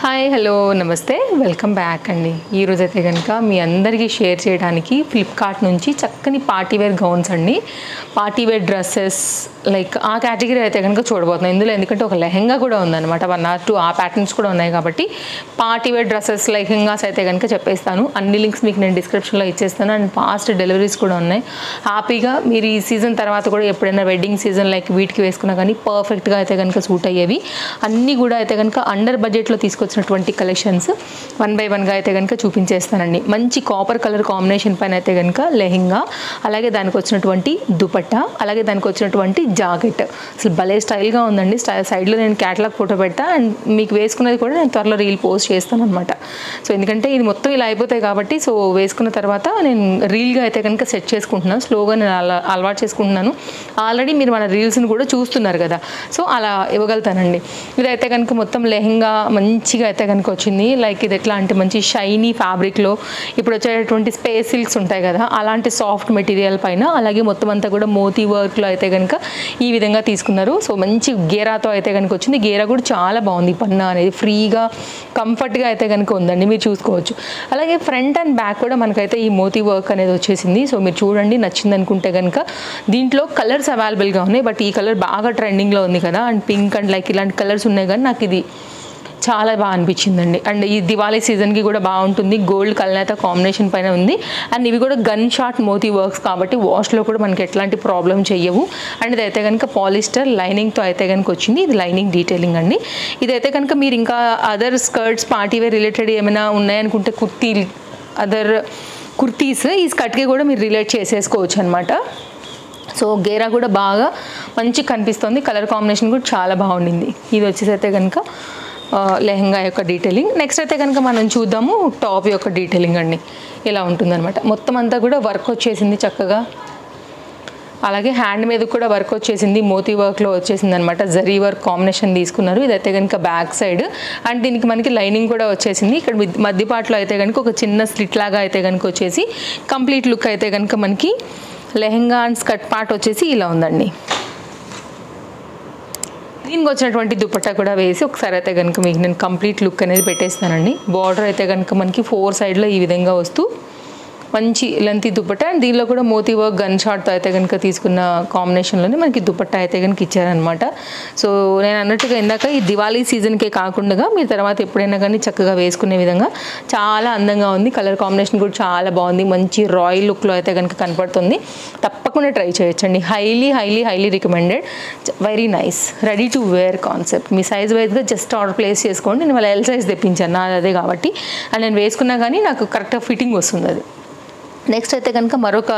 Hi hello నమస్తే welcome back అండి. ఈరోజు అయితే కనుక మీ అందరికీ షేర్ చేయడానికి ఫ్లిప్కార్ట్ నుంచి చక్కని పార్టీవేర్ గౌన్స్ అండి, పార్టీవేర్ డ్రెస్సెస్ లైక్ ఆ కేటగిరీ అయితే కనుక చూడబోతున్నాం ఇందులో. ఎందుకంటే ఒక లెహెంగా కూడా ఉందన్నమాట, 1 or 2 ఆ ప్యాటర్న్స్ కూడా ఉన్నాయి కాబట్టి పార్టీవేర్ డ్రెస్సెస్ లెహెంగాస్ అయితే కనుక చెప్పేస్తాను. అన్ని లింక్స్ మీకు నేను డిస్క్రిప్షన్లో ఇచ్చేస్తాను. అండ్ ఫాస్ట్ డెలివరీస్ కూడా ఉన్నాయి. హ్యాపీగా మీరు ఈ సీజన్ తర్వాత కూడా ఎప్పుడైనా వెడ్డింగ్ సీజన్ లైక్ వీటికి వేసుకున్నా కానీ పర్ఫెక్ట్గా అయితే కనుక సూట్ అయ్యేవి అన్నీ కూడా అయితే కనుక అండర్ బడ్జెట్లో తీసుకొచ్చినటువంటి కలెక్షన్స్ 1 by 1గా అయితే కనుక చూపించేస్తానండి. మంచి కాపర్ కలర్ కాంబినేషన్ పైన అయితే కనుక లెహెంగా, అలాగే దానికి వచ్చినటువంటి దుపట్టా, అలాగే దానికి వచ్చినటువంటి జాకెట్ అసలు భలే స్టైల్గా ఉందండి. సైడ్లో నేను క్యాటలాగ్ ఫోటో పెడతా అండ్ మీకు వేసుకున్నది కూడా నేను త్వరలో రీల్ పోస్ట్ చేస్తాను అనమాట. సో ఎందుకంటే ఇది మొత్తం ఇలా అయిపోతాయి కాబట్టి సో వేసుకున్న తర్వాత నేను రీల్గా అయితే కనుక సెట్ చేసుకుంటున్నాను, స్లోగా నేను అలవాటు చేసుకుంటున్నాను. ఆల్రెడీ మీరు మన రీల్స్ని కూడా చూస్తున్నారు కదా, సో అలా ఇవ్వగలుగుతానండి. ఇదైతే కనుక మొత్తం లెహెంగా మంచిగా అయితే కనుక వచ్చింది. లైక్ ఇది ఎట్లా అంటే మంచి షైనీ ఫ్యాబ్రిక్లో ఇప్పుడు వచ్చేటువంటి స్పేస్ సిల్క్స్ ఉంటాయి కదా అలాంటి సాఫ్ట్ మెటీరియల్ పైన, అలాగే మొత్తం అంతా కూడా మోతీ వర్క్లో అయితే కనుక ఈ విధంగా తీసుకున్నారు. సో మంచి గేరాతో అయితే కనుక వచ్చింది. గేరా కూడా చాలా బాగుంది, పన్నా అనేది ఫ్రీగా కంఫర్ట్గా అయితే కనుక ఉందండి, మీరు చూసుకోవచ్చు. అలాగే ఫ్రంట్ అండ్ బ్యాక్ కూడా మనకైతే ఈ మోతీ వర్క్ అనేది వచ్చేసింది. సో మీరు చూడండి, నచ్చింది అనుకుంటే కనుక దీంట్లో కలర్స్ అవైలబుల్గా ఉన్నాయి. బట్ ఈ కలర్ బాగా ట్రెండింగ్లో ఉంది కదా, అండ్ పింక్ అండ్ లైక్ ఇలాంటి కలర్స్ ఉన్నాయి కానీ నాకు ఇది చాలా బాగా అనిపించిందండి. అండ్ ఈ దివాళీ సీజన్కి కూడా బాగుంటుంది. గోల్డ్ కలనేత కాంబినేషన్ పైన ఉంది. అండ్ ఇవి కూడా గన్ షాట్ మోతీ వర్క్స్ కాబట్టి వాష్లో కూడా మనకి ఎట్లాంటి ప్రాబ్లం చెయ్యవు. అండ్ ఇదైతే కనుక పాలిస్టర్ లైనింగ్తో అయితే కనుక వచ్చింది. ఇది లైనింగ్ డీటెయిలింగ్ అండి. ఇదైతే కనుక మీరు ఇంకా అదర్ స్కర్ట్స్ పార్టీవేర్ రిలేటెడ్ ఏమైనా ఉన్నాయనుకుంటే అదర్ కుర్తీస్ ఈ స్కర్ట్కి కూడా మీరు రిలేట్ చేసేసుకోవచ్చు అనమాట. సో గేరా కూడా బాగా మంచి కనిపిస్తుంది. కలర్ కాంబినేషన్ కూడా చాలా బాగుండింది. ఇది వచ్చేసి అయితే కనుక లెహెంగా యొక్క డీటెయిలింగ్. నెక్స్ట్ అయితే కనుక మనం చూద్దాము టాప్ యొక్క డీటెయిలింగ్ అండి. ఇలా ఉంటుందన్నమాట. మొత్తం అంతా కూడా వర్క్ వచ్చేసింది చక్కగా. అలాగే హ్యాండ్ మీద కూడా వర్క్ వచ్చేసింది, మోతీ వర్క్లో వచ్చేసింది అనమాట. జరీ వర్క్ కాంబినేషన్ తీసుకున్నారు. ఇదైతే కనుక బ్యాక్ సైడ్ అండ్ దీనికి మనకి లైనింగ్ కూడా వచ్చేసింది. ఇక్కడ మధ్యపాట్లో అయితే కనుక ఒక చిన్న స్లిట్ లాగా అయితే కనుక వచ్చేసి కంప్లీట్ లుక్ అయితే కనుక మనకి లెహెంగా అండ్ స్కర్ట్ పార్ట్ వచ్చేసి ఇలా ఉందండి. దీనికి వచ్చినటువంటి దుపట్టా కూడా వేసి ఒకసారి అయితే కనుక మీకు నేను కంప్లీట్ లుక్ అనేది పెట్టేస్తానండి. బార్డర్ అయితే కనుక మనకి 4 సైడ్లో ఈ విధంగా వస్తూ మంచి లెంతీ దుపట్టా అండ్ దీనిలో కూడా మోతీ వర్క్ గన్ షాట్తో అయితే కనుక తీసుకున్న కాంబినేషన్లోనే మనకి దుపట్టా అయితే కనుక ఇచ్చారనమాట. సో నేను అన్నట్టుగా ఇందాక ఈ దివాళీ సీజన్కే కాకుండా మీరు తర్వాత ఎప్పుడైనా కానీ చక్కగా వేసుకునే విధంగా చాలా అందంగా ఉంది. కలర్ కాంబినేషన్ కూడా చాలా బాగుంది. మంచి రాయల్ లుక్లో అయితే కనుక కనపడుతుంది. తప్పకుండా ట్రై చేయొచ్చండి. Highly highly highly recommended. Very nice, ready to wear concept. మీ సైజ్ వైజ్గా జస్ట్ ఆర్డర్ ప్లేస్ చేసుకోండి. నేను వాళ్ళ ఎల్ సైజ్ తెప్పించాను, నాది అదే కాబట్టి అండ్ నేను వేసుకున్నా కానీ నాకు కరెక్ట్గా ఫిట్టింగ్ వస్తుంది అది. నెక్స్ట్ అయితే కనుక మరొక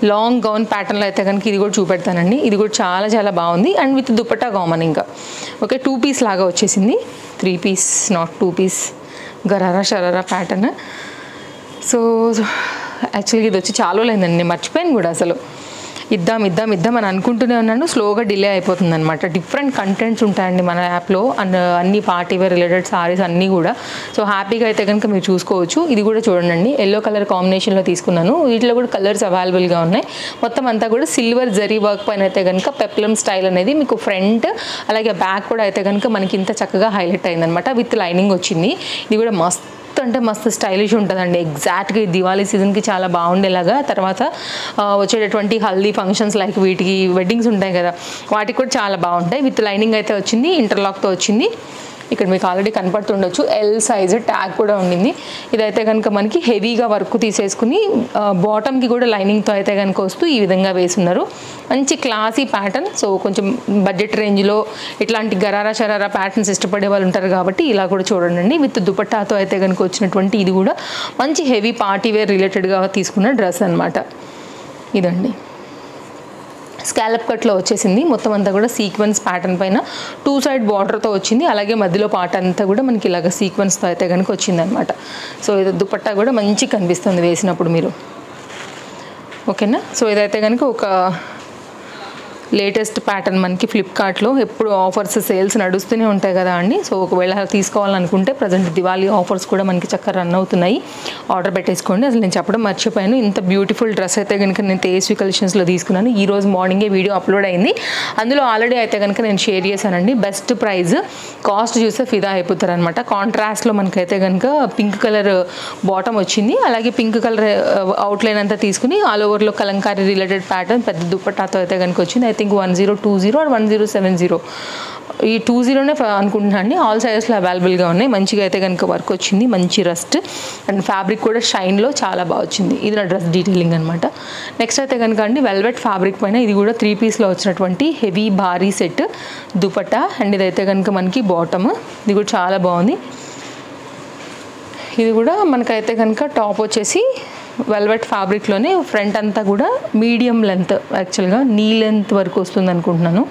లాంగ్ గౌన్ ప్యాటర్న్లో అయితే కనుక ఇది కూడా చూపెడతానండి. ఇది కూడా చాలా చాలా బాగుంది అండ్ విత్ దుపట్టా కామన్. ఇంకా ఓకే 2 పీస్ లాగా వచ్చేసింది, 3 piece not 2 piece gharara sharara pattern. So యాక్చువల్గా ఇది వచ్చి చాలా లేదండి, నేను మర్చిపోయాను కూడా అసలు. ఇద్దాం అని అనుకుంటూనే ఉన్నాను, స్లోగా డిలే అయిపోతుంది అనమాట. డిఫరెంట్ కంటెంట్స్ ఉంటాయండి మన యాప్లో అండ్ అన్ని పార్టీవేర్ రిలేటెడ్ సారీస్ అన్నీ కూడా. సో హ్యాపీగా అయితే కనుక మీరు చూసుకోవచ్చు. ఇది కూడా చూడండి, ఎల్లో కలర్ కాంబినేషన్లో తీసుకున్నాను. వీటిలో కూడా కలర్స్ అవైలబుల్గా ఉన్నాయి. మొత్తం అంతా కూడా సిల్వర్ జరీ వర్క్ పైన అయితే కనుక పెప్లమ్ స్టైల్ అనేది మీకు ఫ్రంట్ అలాగే బ్యాక్ కూడా అయితే కనుక మనకి ఇంత చక్కగా హైలైట్ అయిందనమాట. విత్ లైనింగ్ వచ్చింది. ఇది కూడా మస్త్ అంటే మస్తు స్టైలిష్ ఉంటుందండి. ఎగ్జాక్ట్గా దివాళీ సీజన్కి చాలా బాగుండేలాగా. తర్వాత వచ్చేటటువంటి హల్దీ ఫంక్షన్స్ లైక్ వీటికి వెడ్డింగ్స్ ఉంటాయి కదా వాటికి కూడా చాలా బాగుంటాయి. విత్ లైనింగ్ అయితే వచ్చింది, ఇంటర్లాక్తో వచ్చింది. ఇక్కడ మీకు ఆల్రెడీ కనపడుతుండొచ్చు ఎల్ సైజ్ ట్యాగ్ కూడా ఉండింది. ఇదైతే కనుక మనకి హెవీగా వర్క్ తీసేసుకుని బాటమ్కి కూడా లైనింగ్తో అయితే కనుక వస్తూ ఈ విధంగా వేసున్నారు. మంచి క్లాసీ ప్యాటర్న్. సో కొంచెం బడ్జెట్ రేంజ్లో ఇట్లాంటి గరారా షరారా ప్యాటర్న్స్ ఇష్టపడే వాళ్ళు ఉంటారు కాబట్టి ఇలా కూడా చూడండి. విత్ దుపట్టాతో అయితే కనుక వచ్చినటువంటి ఇది కూడా మంచి హెవీ పార్టీవేర్ రిలేటెడ్గా తీసుకున్న డ్రెస్ అనమాట. ఇదండి స్కాలప్ కట్లో వచ్చేసింది. మొత్తం అంతా కూడా సీక్వెన్స్ ప్యాటర్న్ పైన 2 సైడ్ బార్డర్తో వచ్చింది. అలాగే మధ్యలో పార్ట్ అంతా కూడా మనకి ఇలాగ సీక్వెన్స్తో అయితే కనుక వచ్చింది అనమాట. సో ఇది దుపట్టా కూడా మంచి కనిపిస్తుంది వేసినప్పుడు మీరు, ఓకేనా. సో ఇదైతే కనుక ఒక లేటెస్ట్ ప్యాటర్న్ మనకి ఫ్లిప్కార్ట్లో ఎప్పుడు ఆఫర్స్ సేల్స్ నడుస్తూనే ఉంటాయి కదా అండి. సో ఒకవేళ తీసుకోవాలనుకుంటే ప్రజెంట్ దివాళీ ఆఫర్స్ కూడా మనకి చక్కగా రన్ అవుతున్నాయి. ఆర్డర్ పెట్టేసుకోండి. అసలు నేను చెప్పడం మర్చిపోయాను, ఇంత బ్యూటిఫుల్ డ్రెస్ అయితే కనుక నేను తేజస్వి కలెక్షన్స్లో తీసుకున్నాను. ఈ రోజు మార్నింగే వీడియో అప్లోడ్ అయింది. అందులో ఆల్రెడీ అయితే కనుక నేను షేర్ చేశానండి. బెస్ట్ ప్రైస్, కాస్ట్ చూస్తే ఫిదా అయిపోతారు అనమాట. కాంట్రాస్ట్లో మనకైతే కనుక పింక్ కలర్ బాటమ్ వచ్చింది, అలాగే పింక్ కలర్ అవుట్లైన్ అంతా తీసుకుని ఆల్ ఓవర్లో కలంకారీ రిలేటెడ్ ప్యాటర్న్ పెద్ద దుపట్టాతో అయితే కనుక వచ్చింది. ఐ థింక్ 1020 ఆర్ 1070, ఈ 20నే అనుకుంటున్నాను అండి. ఆల్ సైజెస్లో అవైలబుల్గా ఉన్నాయి. మంచిగా అయితే కనుక వర్క్ వచ్చింది, మంచి రస్ట్ అండ్ ఫ్యాబ్రిక్ కూడా షైన్లో చాలా బాగా వచ్చింది. ఇది నా డ్రెస్ డీటెయిలింగ్ అనమాట. నెక్స్ట్ అయితే కనుక అండి వెల్వెట్ ఫ్యాబ్రిక్ పైన ఇది కూడా 3 పీస్లో వచ్చినటువంటి హెవీ భారీ సెట్ దుపట్టా అండ్ ఇదైతే కనుక మనకి బాటమ్, ఇది కూడా చాలా బాగుంది. ఇది కూడా మనకైతే కనుక టాప్ వచ్చేసి వెల్వెట్ ఫ్యాబ్రిక్లోనే ఫ్రంట్ అంతా కూడా మీడియం లెంత్, యాక్చువల్గా నీ లెంత్ వరకు వస్తుంది అనుకుంటున్నాను,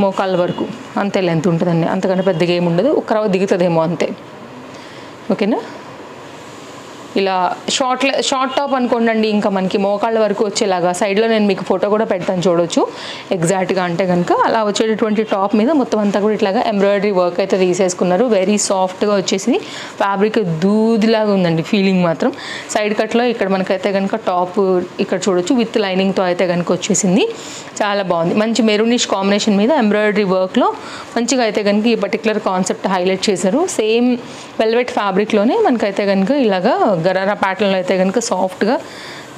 మోకాళ్ళ వరకు అంతే లెంత్ ఉంటుందండి. అంతకన్నా పెద్దగా ఏమి ఉండదు, ఒక్కరవ దిగుతుందేమో అంతే. ఓకేనా, ఇలా షార్ట్ టాప్ అనుకోండి, ఇంకా మనకి మోకాళ్ళ వరకు వచ్చేలాగా. సైడ్లో నేను మీకు ఫోటో కూడా పెడతాను, చూడొచ్చు ఎగ్జాక్ట్గా. అంటే కనుక అలా వచ్చేటటువంటి టాప్ మీద మొత్తం అంతా కూడా ఇట్లాగా ఎంబ్రాయిడరీ వర్క్ అయితే తీసేసుకున్నారు. వెరీ సాఫ్ట్గా వచ్చేసింది, ఫ్యాబ్రిక్ దూదిలాగా ఉందండి ఫీలింగ్ మాత్రం. సైడ్ కట్లో ఇక్కడ మనకైతే కనుక టాప్ ఇక్కడ చూడొచ్చు విత్ లైనింగ్తో అయితే కనుక వచ్చేసింది, చాలా బాగుంది. మంచి మెరూనిష్ కాంబినేషన్ మీద ఎంబ్రాయిడరీ వర్క్లో మంచిగా అయితే కనుక ఈ పర్టికులర్ కాన్సెప్ట్ హైలైట్ చేశారు. సేమ్ వెల్వెట్ ఫ్యాబ్రిక్లోనే మనకైతే కనుక ఇలాగా గరారా ప్యాటర్న్లో అయితే కనుక సాఫ్ట్గా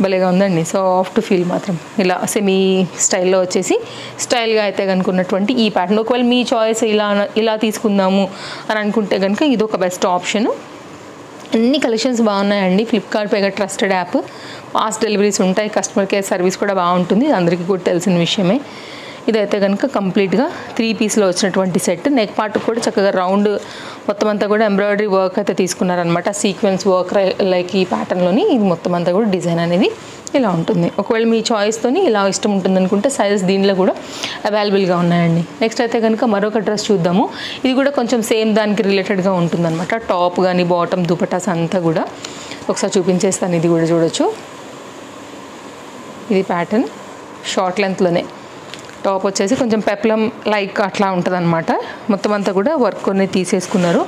భలేగా ఉందండి. సాఫ్ట్ ఫీల్ మాత్రం ఇలా సెమీ స్టైల్లో వచ్చేసి స్టైల్గా అయితే కనుక ఉన్నటువంటి ఈ ప్యాటర్న్. ఒకవేళ మీ చాయిస్ ఇలా తీసుకుందాము అని అనుకుంటే కనుక ఇది ఒక బెస్ట్ ఆప్షన్. అన్ని కలెక్షన్స్ బాగున్నాయండి. ఫ్లిప్కార్ట్ పైగా ట్రస్టెడ్ యాప్, ఫాస్ట్ డెలివరీస్ ఉంటాయి, కస్టమర్ కేర్ సర్వీస్ కూడా బాగుంటుంది, అందరికీ కూడా తెలిసిన విషయమే. ఇదైతే కనుక కంప్లీట్గా 3 పీస్లో వచ్చినటువంటి సెట్. నెక్ పార్ట్ కూడా చక్కగా రౌండ్ మొత్తం అంతా కూడా ఎంబ్రాయిడరీ వర్క్ అయితే తీసుకున్నారనమాట, సీక్వెన్స్ వర్క్ లైక్ ఈ ప్యాటర్న్లోని. ఇది మొత్తం అంతా కూడా డిజైన్ అనేది ఇలా ఉంటుంది. ఒకవేళ మీ చాయిస్తోని ఇలా ఇష్టం ఉంటుంది అనుకుంటే సైజెస్ దీనిలో కూడా అవైలబుల్గా ఉన్నాయండి. నెక్స్ట్ అయితే కనుక మరొక డ్రెస్ చూద్దాము. ఇది కూడా కొంచెం సేమ్ దానికి రిలేటెడ్గా ఉంటుందన్నమాట. టాప్ కానీ బాటమ్ దుపటాస్ అంతా కూడా ఒకసారి చూపించేస్తాను. ఇది కూడా చూడొచ్చు, ఇది ప్యాటర్న్ షార్ట్ లెంత్లోనే. టాప్ వచ్చేసి కొంచెం పెప్లం లైక్ అట్లా ఉంటుంది అనమాట. మొత్తం అంతా కూడా వర్క్ కొన్ని తీసేసుకున్నారు.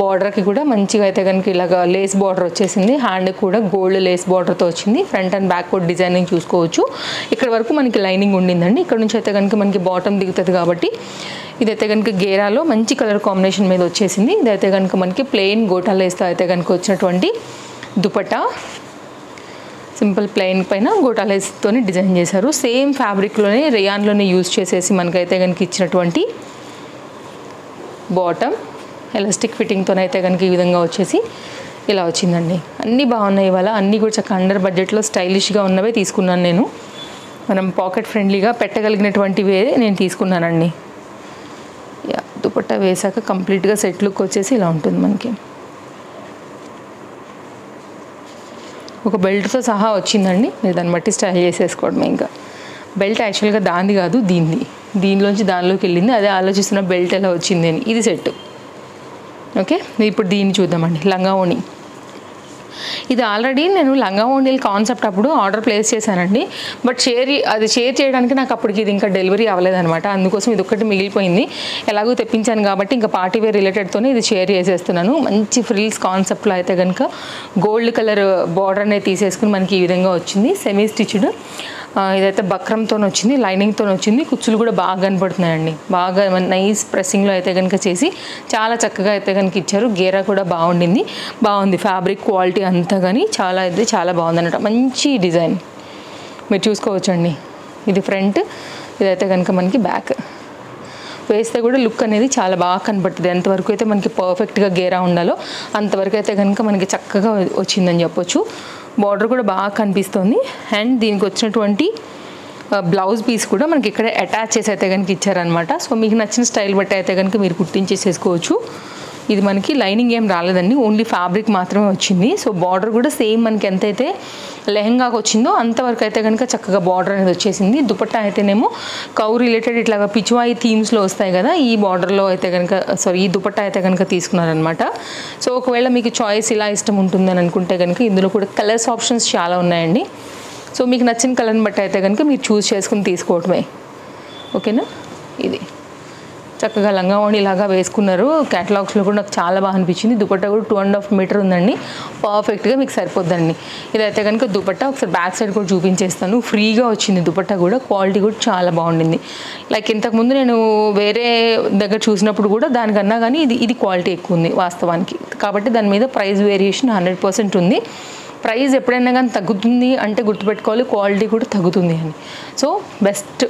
బార్డర్కి కూడా మంచిగా అయితే కనుక ఇలాగ లేస్ బార్డర్ వచ్చేసింది, హ్యాండ్ కూడా గోల్డ్ లేస్ బార్డర్తో వచ్చింది. ఫ్రంట్ అండ్ బ్యాక్ కూడా డిజైనింగ్ చూసుకోవచ్చు. ఇక్కడ వరకు మనకి లైనింగ్ ఉండిందండి, ఇక్కడ నుంచి అయితే కనుక మనకి బాటమ్ దిగుతుంది కాబట్టి. ఇదైతే కనుక గేరాలో మంచి కలర్ కాంబినేషన్ మీద వచ్చేసింది. ఇదైతే కనుక మనకి ప్లెయిన్ గోటా లేస్తో అయితే కనుక వచ్చినటువంటి దుపట్టా, సింపుల్ ప్లెయిన్ పైన గోటా లేస్తోనే డిజైన్ చేశారు. సేమ్ ఫ్యాబ్రిక్లోనే రేయాన్లోనే యూజ్ చేసేసి మనకైతే కనుక ఇచ్చినటువంటి బాటమ్ ఎలాస్టిక్ ఫిట్టింగ్తోనైతే కనుక ఈ విధంగా వచ్చేసి ఇలా వచ్చిందండి. అన్నీ బాగున్నాయి ఇవాళ, అన్నీ కూడా చక్కగా అండర్ బడ్జెట్లో స్టైలిష్గా ఉన్నవే తీసుకున్నాను నేను. మనం పాకెట్ ఫ్రెండ్లీగా పెట్టగలిగినటువంటివే నేను తీసుకున్నానండి. దుపట్టా వేసాక కంప్లీట్గా సెట్ లుక్ వచ్చేసి ఇలా ఉంటుంది మనకి. ఒక బెల్ట్తో సహా వచ్చిందండి, మీరు దాన్ని బట్టి స్టైల్ చేసేసుకోవడమే. ఇంకా బెల్ట్ యాక్చువల్గా దాన్ని కాదు, దీనిలోంచి దానిలోకి వెళ్ళింది, అదే ఆలోచిస్తున్న బెల్ట్ ఎలా వచ్చింది అని. ఇది సెట్. ఓకే, ఇప్పుడు దీన్ని చూద్దామండి. లంగా ఓణి. ఇది ఆల్రెడీ నేను లంగా ఓణీల కాన్సెప్ట్ అప్పుడు ఆర్డర్ ప్లేస్ చేశానండి, బట్ షేర్ చేయడానికి నాకు అప్పటికి ఇది ఇంకా డెలివరీ అవ్వలేదన్నమాట. అందుకోసం ఇది ఒక్కటి మిగిలిపోయింది. ఎలాగో తెప్పించాను కాబట్టి ఇంకా పార్టీ వేర్ రిలేటెడ్తోనే ఇది షేర్ చేసేస్తున్నాను. మంచి ఫ్రిల్స్ కాన్సెప్ట్లో అయితే కనుక గోల్డ్ కలర్ బార్డర్ అనేది తీసేసుకుని మనకి ఈ విధంగా వచ్చింది. సెమీ స్టిచ్డ్, ఇదైతే బక్రంతో వచ్చింది, లైనింగ్తో వచ్చింది. కుచ్చులు కూడా బాగా కనపడుతున్నాయండి, బాగా నైస్ ప్రెస్సింగ్లో అయితే కనుక చేసి చాలా చక్కగా అయితే కనుక ఇచ్చారు. గేరా కూడా బాగుంది ఫ్యాబ్రిక్ క్వాలిటీ అంతా కానీ చాలా బాగుంది అన్నమాట. మంచి డిజైన్ మీరు చూసుకోవచ్చండి. ఇది ఫ్రంట్, ఇదైతే కనుక మనకి బ్యాక్. వేస్తే కూడా లుక్ అనేది చాలా బాగా కనపడుతుంది. ఎంతవరకు అయితే మనకి పర్ఫెక్ట్గా గేరా ఉండాలో అంతవరకు అయితే కనుక మనకి చక్కగా వచ్చిందని చెప్పొచ్చు. బార్డర్ కూడా బాగా కనిపిస్తుంది. అండ్ దీనికి వచ్చినటువంటి బ్లౌజ్ పీస్ కూడా మనకి ఇక్కడ అటాచ్ చేసి అయితే కనుక ఇచ్చారనమాట. సో మీకు నచ్చిన స్టైల్ బట్టి అయితే కనుక మీరు కుట్టించేసేసుకోవచ్చు. ఇది మనకి లైనింగ్ ఏం రాలేదండి, ఓన్లీ ఫ్యాబ్రిక్ మాత్రమే వచ్చింది. సో బార్డర్ కూడా సేమ్ మనకి ఎంతైతే లెహంగాకి వచ్చిందో అంతవరకు అయితే కనుక చక్కగా బార్డర్ అనేది వచ్చేసింది. దుపట్టా అయితేనేమో కౌ రిలేటెడ్ ఇట్లాగా పిచ్వాయి థీమ్స్లో వస్తాయి కదా, ఈ బార్డర్లో అయితే కనుక ఈ దుపట్టా అయితే కనుక తీసుకున్నారనమాట. సో ఒకవేళ మీకు చాయిస్ ఇలా ఇష్టం ఉంటుందని అనుకుంటే కనుక ఇందులో కూడా కలర్స్ ఆప్షన్స్ చాలా ఉన్నాయండి. సో మీకు నచ్చిన కలర్ని బట్టి అయితే కనుక మీరు చూస్ చేసుకుని తీసుకోవటమే. ఓకేనా. ఇది చక్కగా లంగావోణి లాగా వేసుకున్నారు. క్యాటలాగ్స్లో కూడా నాకు చాలా బాగా అనిపించింది. దుపట్టా కూడా 2.5 మీటర్ ఉందండి. పర్ఫెక్ట్గా మీకు సరిపోద్దండి. ఇదైతే కనుక దుపట్టా ఒకసారి బ్యాక్ సైడ్ కూడా చూపించేస్తాను. ఫ్రీగా వచ్చింది దుపట్టా కూడా. క్వాలిటీ కూడా చాలా బాగుండింది. లైక్ ఇంతకుముందు నేను వేరే దగ్గర చూసినప్పుడు కూడా దానికన్నా కానీ ఇది క్వాలిటీ ఎక్కువ ఉంది వాస్తవానికి. కాబట్టి దాని మీద ప్రైస్ వేరియేషన్ 100% ఉంది. ప్రైస్ ఎప్పుడైనా కానీ తగ్గుతుంది అంటే గుర్తుపెట్టుకోవాలి, క్వాలిటీ కూడా తగ్గుతుంది అని. సో బెస్ట్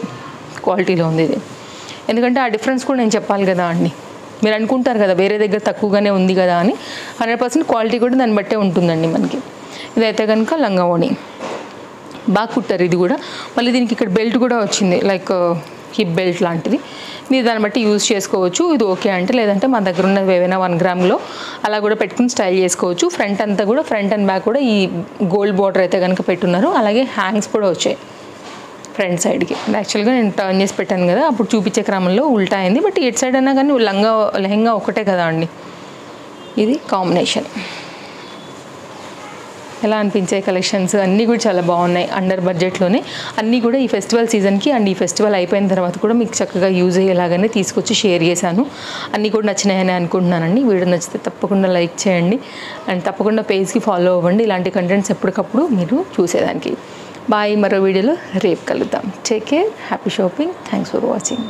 క్వాలిటీలో ఉంది ఇది. ఎందుకంటే ఆ డిఫరెన్స్ కూడా నేను చెప్పాలి కదా అండి. మీరు అనుకుంటారు కదా వేరే దగ్గర తక్కువగానే ఉంది కదా అని. 100% క్వాలిటీ కూడా దాన్ని బట్టే ఉంటుందండి మనకి. ఇదైతే కనుక లంగావోణి బాగా కుట్టారు. ఇది కూడా మళ్ళీ దీనికి ఇక్కడ బెల్ట్ కూడా వచ్చింది, లైక్ హిప్ బెల్ట్ లాంటిది. మీరు దాన్ని బట్టి యూజ్ చేసుకోవచ్చు. ఇది ఓకే అంటే, లేదంటే మన దగ్గర ఉన్నది ఏవైనా 1 గ్రామ్లో అలా కూడా పెట్టుకుని స్టైల్ చేసుకోవచ్చు. ఫ్రంట్ అంతా కూడా, ఫ్రంట్ అండ్ బ్యాక్ కూడా ఈ గోల్డ్ బార్డర్ అయితే కనుక పెట్టున్నారు. అలాగే హ్యాంగ్స్ కూడా వచ్చాయి ఫ్రంట్ సైడ్కి. యాక్చువల్గా నేను టర్న్ చేసి పెట్టాను కదా, అప్పుడు చూపించే క్రమంలో ఉల్టా అయింది. బట్ ఎటు సైడ్ అయినా కానీ లెహంగా ఒకటే కదా అండి. ఇది కాంబినేషన్. ఎలా అనిపించాయి కలెక్షన్స్? అన్నీ కూడా చాలా బాగున్నాయి. అండర్ బడ్జెట్లోనే అన్నీ కూడా ఈ ఫెస్టివల్ సీజన్కి అండ్ ఈ ఫెస్టివల్ అయిపోయిన తర్వాత కూడా మీకు చక్కగా యూజ్ అయ్యేలాగానే తీసుకొచ్చి షేర్ చేశాను. అన్నీ కూడా నచ్చినాయని అనుకుంటున్నానండి. వీడియో నచ్చితే తప్పకుండా లైక్ చేయండి అండ్ తప్పకుండా పేజ్కి ఫాలో అవ్వండి. ఇలాంటి కంటెంట్స్ ఎప్పటికప్పుడు మీరు చూసేదానికి. బాయ్. మరో వీడియోలో రేపు కలుద్దాం. Take care. Happy shopping. Thanks for watching.